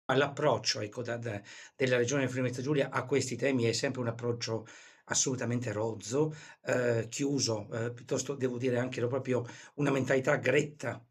Ma l'approccio, ecco, della Regione Friuli Venezia Giulia a questi temi è sempre un approccio assolutamente rozzo, chiuso, piuttosto devo dire anche proprio una mentalità gretta,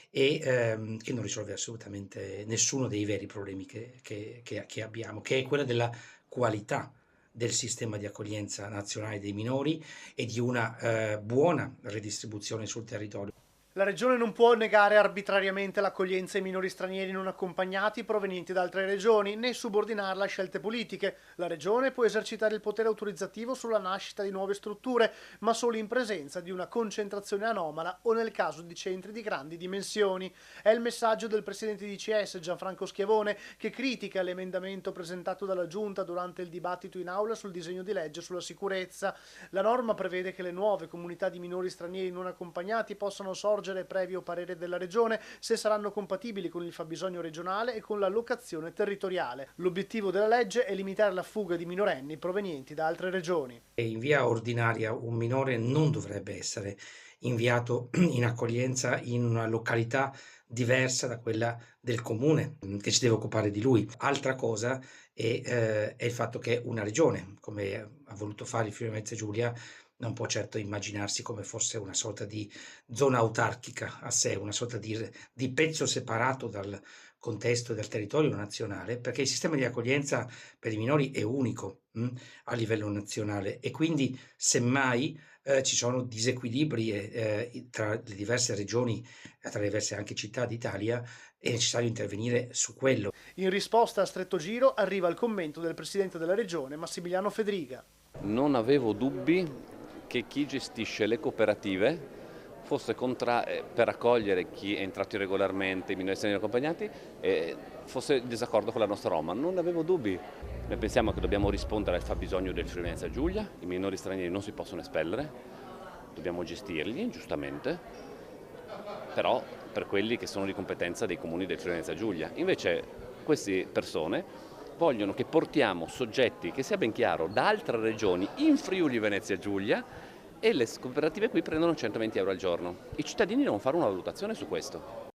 che non risolve assolutamente nessuno dei veri problemi che abbiamo, che è quella della qualità del sistema di accoglienza nazionale dei minori e di una, buona redistribuzione sul territorio. La Regione non può negare arbitrariamente l'accoglienza ai minori stranieri non accompagnati provenienti da altre regioni, né subordinarla a scelte politiche. La Regione può esercitare il potere autorizzativo sulla nascita di nuove strutture, ma solo in presenza di una concentrazione anomala o nel caso di centri di grandi dimensioni. È il messaggio del presidente di ICS, Gianfranco Schiavone, che critica l'emendamento presentato dalla Giunta durante il dibattito in aula sul disegno di legge sulla sicurezza. La norma prevede che le nuove comunità di minori stranieri non accompagnati possano sorgere previo parere della Regione se saranno compatibili con il fabbisogno regionale e con la locazione territoriale. L'obiettivo della legge è limitare la fuga di minorenni provenienti da altre regioni. E in via ordinaria un minore non dovrebbe essere inviato in accoglienza in una località diversa da quella del comune, che si deve occupare di lui. Altra cosa è il fatto che una regione, come ha voluto fare il Friuli Venezia Giulia, non può certo immaginarsi come fosse una sorta di zona autarchica a sé, una sorta di pezzo separato dal contesto e dal territorio nazionale, perché il sistema di accoglienza per i minori è unico, a livello nazionale e quindi semmai, ci sono disequilibri, i tra le diverse regioni, tra le diverse anche città d'Italia, è necessario intervenire su quello. In risposta a stretto giro arriva il commento del presidente della Regione, Massimiliano Fedriga. Non avevo dubbi che chi gestisce le cooperative fosse per accogliere chi è entrato irregolarmente, i minori stranieri accompagnati, fosse in disaccordo con la nostra Roma. Non avevo dubbi. Noi pensiamo che dobbiamo rispondere al fabbisogno del Friuli Venezia Giulia, i minori stranieri non si possono espellere, dobbiamo gestirli, giustamente, però per quelli che sono di competenza dei comuni del Friuli Venezia Giulia. Invece queste persone vogliono che portiamo soggetti, che sia ben chiaro, da altre regioni in Friuli Venezia Giulia e le cooperative qui prendono 120 euro al giorno. I cittadini devono fare una valutazione su questo.